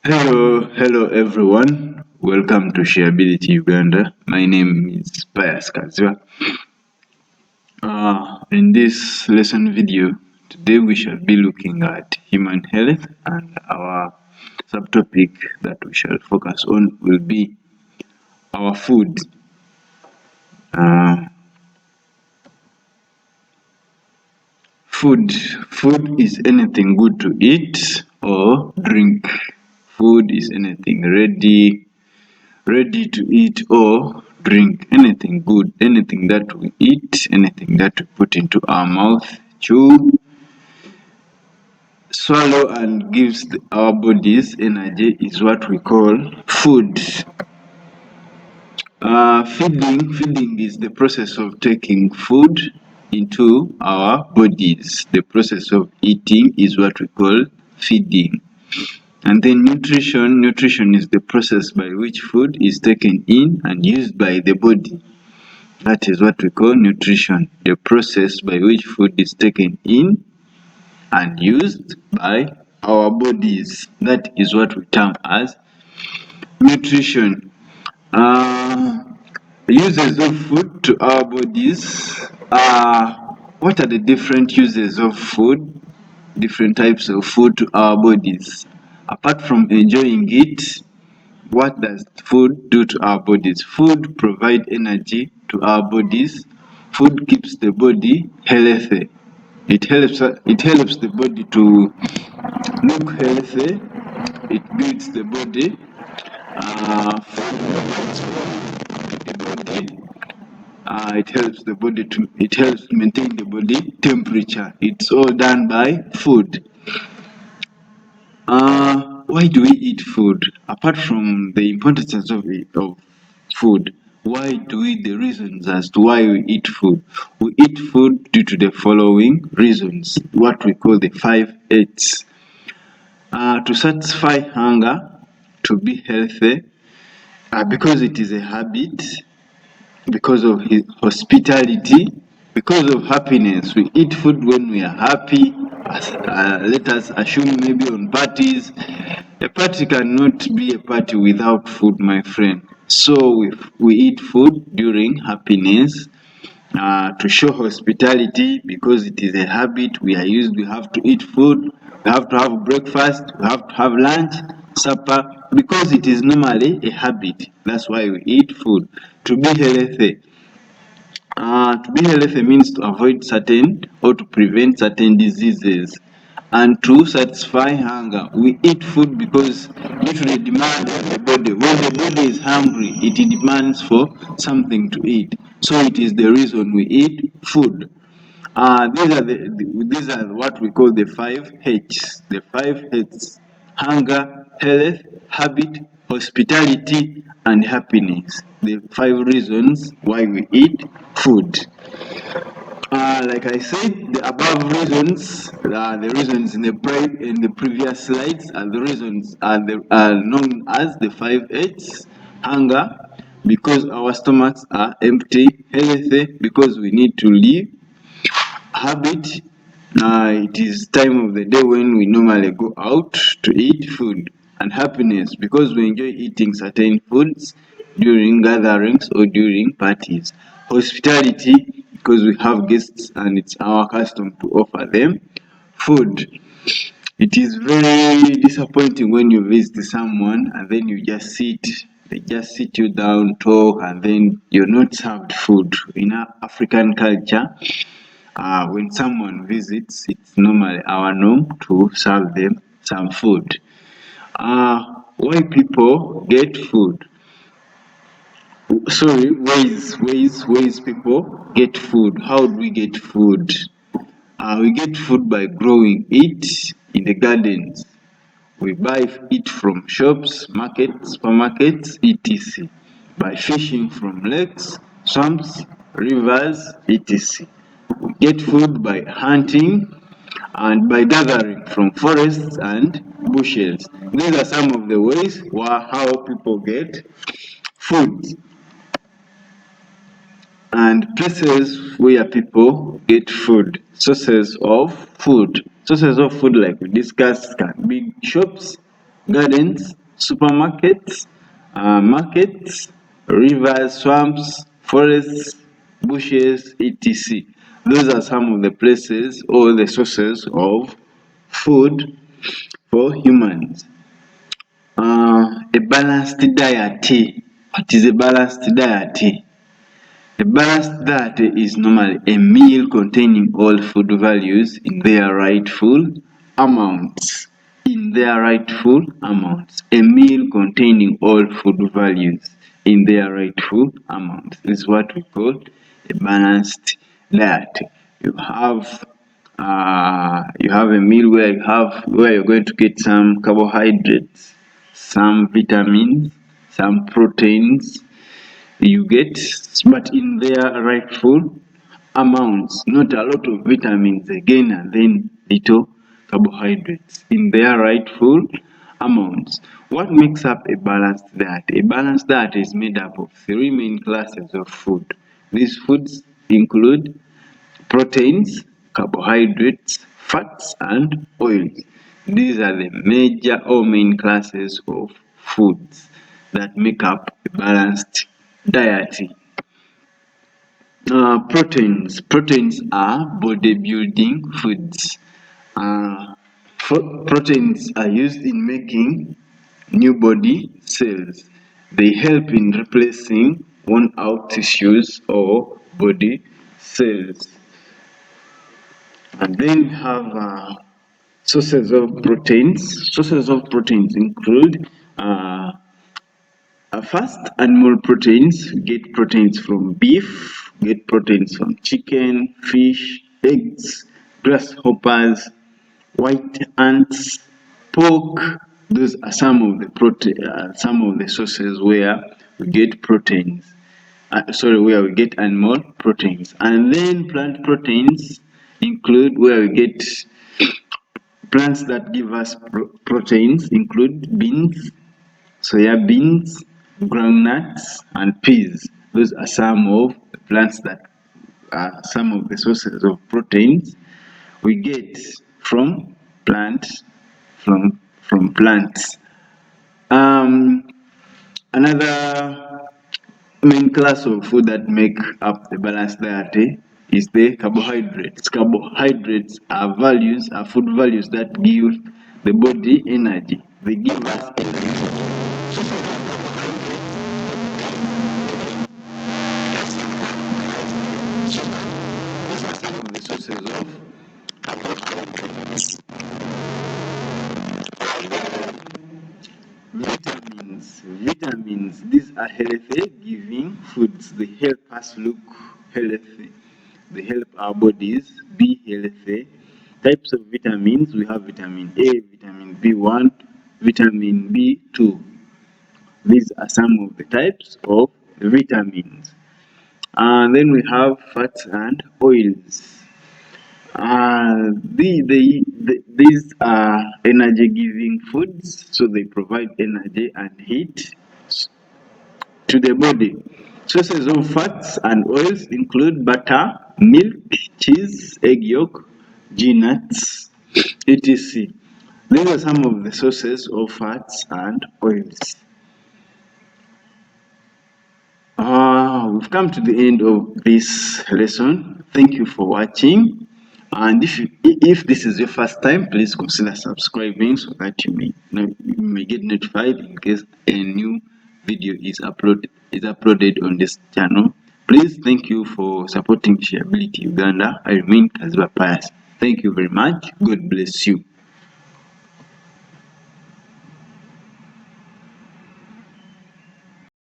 Hello everyone. Welcome to Shareability Uganda. My name is Pius Kazwa. In this lesson video, today we shall be looking at human health, and our subtopic that we shall focus on will be our food. Uh, Food is anything good to eat or drink. Food is anything ready to eat or drink, anything good, anything that we eat, anything that we put into our mouth, chew, swallow, and gives our bodies energy is what we call food. Feeding is the process of taking food into our bodies. The process of eating is what we call feeding. And then nutrition is the process by which food is taken in and used by the body. That is what we call nutrition, the process by which food is taken in and used by our bodies. That is what we term as nutrition. Uses of food to our bodies. What are the different uses of food, different types of food to our bodies? Apart from enjoying it, what does food do to our bodies? Food provides energy to our bodies. Food keeps the body healthy. It helps the body to look healthy. It builds the body. It helps maintain the body temperature. It's all done by food. Why do we eat food? Apart from the importance of food, the reasons as to why we eat food? We eat food due to the following reasons, what we call the 5 H's. To satisfy hunger, to be healthy, because it is a habit, because of hospitality, because of happiness. We eat food when we are happy. Let us assume maybe on parties. A party cannot be a party without food, my friend. So we eat food during happiness, to show hospitality, because it is a habit we have to eat food, we have to have breakfast, we have to have lunch, supper, because it is normally a habit. That's why we eat food. To be healthy. To be healthy means to avoid certain or to prevent certain diseases. And to satisfy hunger, we eat food because due to the demand of the body. When the body is hungry, it demands for something to eat. So it is the reason we eat food. These are what we call the 5 H's. The 5 H's: hunger, health, habit, hospitality, and happiness. The 5 reasons why we eat food. Like I said, the above reasons, the reasons in the previous slides, are the reasons are known as the 5 H's. Hunger, because our stomachs are empty. Healthy, because we need to live. Habit, it is time of the day when we normally go out to eat food. And happiness, because we enjoy eating certain foods during gatherings or during parties. Hospitality, because we have guests and it's our custom to offer them food. It is very disappointing when you visit someone and then they just sit you down, talk, and then you're not served food. In our African culture, when someone visits, it's normally our norm to serve them some food. Why people get food? Sorry, ways people get food. How do we get food? We get food by growing it in the gardens. We buy it from shops, markets, supermarkets, etc. By fishing from lakes, swamps, rivers, etc. We get food by hunting and by gathering from forests and bushes. These are some of the ways how people get food. And places where people get food. Sources of food. Sources of food, like we discussed, can be shops, gardens, supermarkets, markets, rivers, swamps, forests, bushes, etc. Those are some of the places or the sources of food for humans. A balanced diet. What is a balanced diet? A balanced diet is normally a meal containing all food values in their rightful amounts. In their rightful amounts. A meal containing all food values in their rightful amounts is what we call a balanced diet. You have a meal where you're going to get some carbohydrates, some vitamins, some proteins, you get, but in their rightful amounts, not a lot of vitamins again and then little carbohydrates, in their rightful amounts. What makes up a balanced diet? A balanced diet is made up of three main classes of food. These foods include proteins, carbohydrates, fats, and oils. These are the major or main classes of foods that make up a balanced diet. Proteins are bodybuilding foods. Uh, Proteins are used in making new body cells. They help in replacing worn out tissues or body cells. And then we have sources of proteins. Sources of proteins include first, animal proteins. We get proteins from beef, we get proteins from chicken, fish, eggs, grasshoppers, white ants, pork. Those are some of the sources where we get proteins. Where we get animal proteins. And then plant proteins include where we get plants that give us proteins include beans, soya beans, groundnuts, and peas. Those are some of the plants that are some of the sources of proteins we get from plants. From plants. Um, Another main class of food that make up the balanced diet is the carbohydrates. Carbohydrates are food values that give the body energy. They give us the sources of vitamins. These are healthy giving foods. They help us look healthy. They help our bodies be healthy. Types of vitamins, we have vitamin A, vitamin B1, vitamin B2. These are some of the types of vitamins. And then we have fats and oils. These are energy giving foods, so they provide energy and heat to the body. Sources of fats and oils include butter, milk, cheese, egg yolk, nuts, etc. These are some of the sources of fats and oils. We've come to the end of this lesson. Thank you for watching. And if this is your first time, please consider subscribing so that you may get notified in case a new video is uploaded on this channel. Please, thank you for supporting Shareability Uganda. I remain Kaziba Pius. Thank you very much. God bless you.